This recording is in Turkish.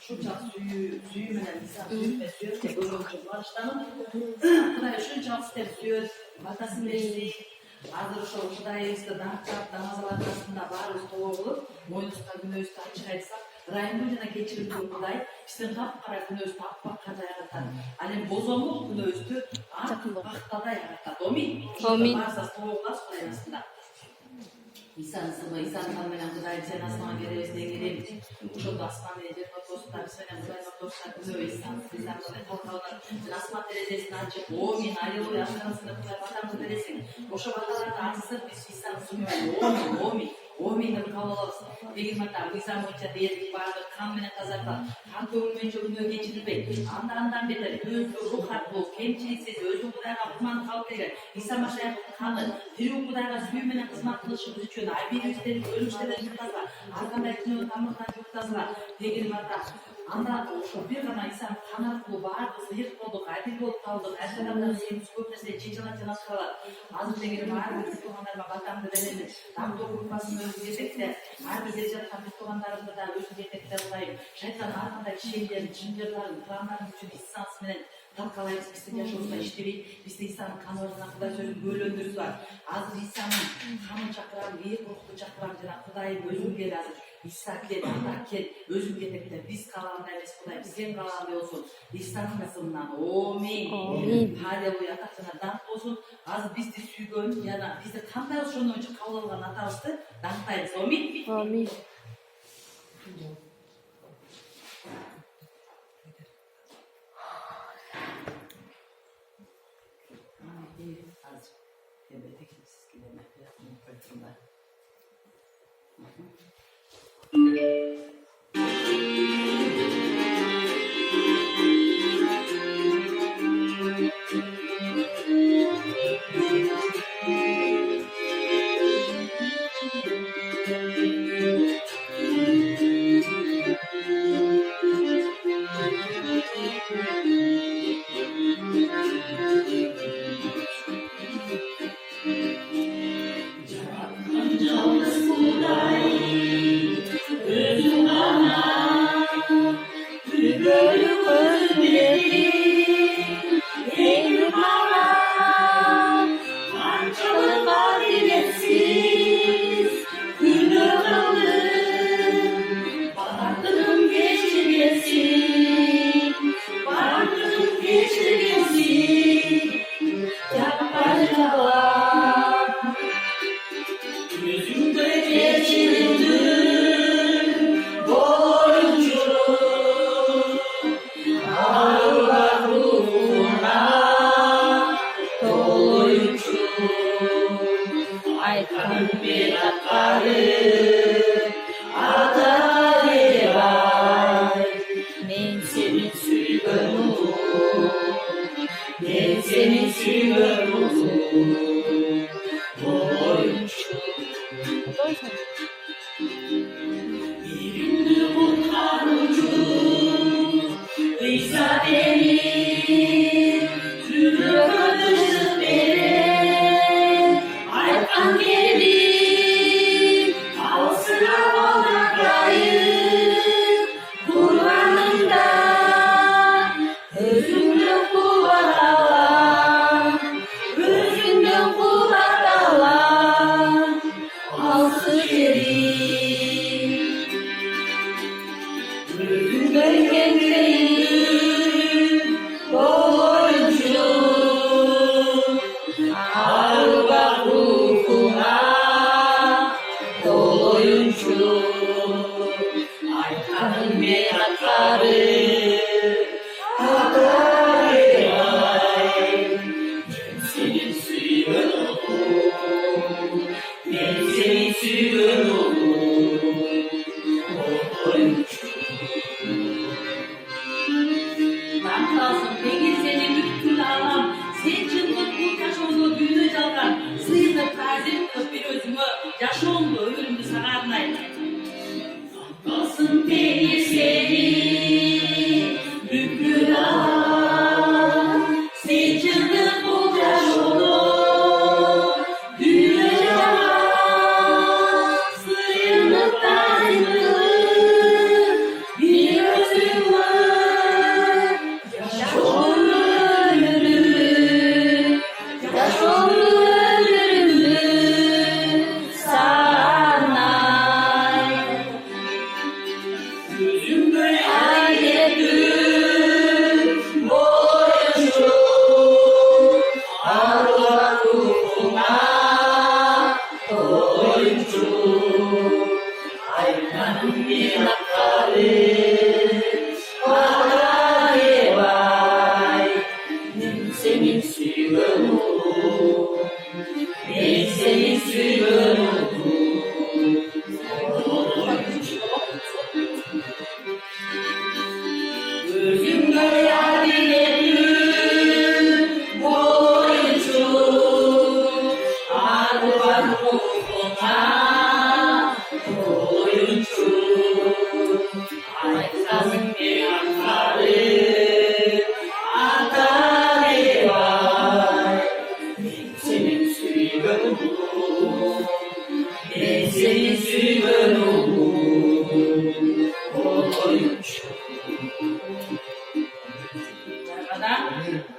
Şunca suyu bilen insan sürmesiyor ki bölümcü başlanıp Kuday şunca istiyor, batasın versin. Hazır şu Kuday istedan namazlar arasında var usta oğlu, moynusta günü üstü açık aytsak, Raymun'una geçirip Kuday, işte kapkara günü üstü akbakada yaratan, hani bozomuk günü üstü akbaktada yaratan. Domin. Varsa soğuklar Kuday aslında. İnsan sınırı, insan kalmayan Kuday sen asman görevizde gelin. Uşakta asman verecek notoslar, söylenen Kuday notoslar, güzel insan, bizden Kuday kalkalar. Asman derecesini açıp, omin, ayılı yaşlarısını Kuday vatanı veresin. Boşa vatalarda açsın, biz insan sınırı, omin. Omin'in kavalısı, Peygamber Musa boyunca diyedik vardı, kan mene kazaklar, kan görülmeyince önüne geçirilmeydi. Andan beter, özü ruh harbu, kemçiliksiz, özü Kuday'a kuman kalkıyor. İsa Maşa'ya kanı, Piri Kuday'a süymene kızmak kılışımız için, aybi üstelik ölmüşlerden yurtazlar, arkanda etkiyon tamırdan yurtazlar, Peygamber Anda bir gana insan kanatlı vardı, zehir olduk, adil olup kaldık, her adamdan sevimiz köprüsüne çiçeğine çıkarlar. Azı dengeli var, biz kumanlarıma vatandı verelim. Tam dokunmasını özü yetekte, harbi derece tabi kumanlarımda da özü yetekte olayım. Şeytan arkadaki şeylerin, cincerlerin, kıranların için insansının kalkalayız, biz de yaşıyorsa işleri, biz de insanın kan ortasına Kuday sözü böyle öndürüsü var. Azı insanın kanı çakıran, iyi korktu çakıran, Kuday'ın özü bir azı. İshak'ken, Atak'ken, özüm yetekte biz kalanlar emes Kuday, sen kalan olsun. İhsan'ın nasılından, omin. Hadi o yatakçına dank olsun. Az biz de sügön, ya da biz de kandayız şunun için kavlalıgan atağızdı, danktayız, omin. Amin. Az, demedik siz gidemek yapmayın, fırtında. Senin suyunu, ben senin suyunu. Gözümde yar dilerim, boyuncu, adı var ruhuna, boyuncu. Ay kazın bir ankarı, ankarı var. Senin suyunu, ben senin suyunu, boyuncu.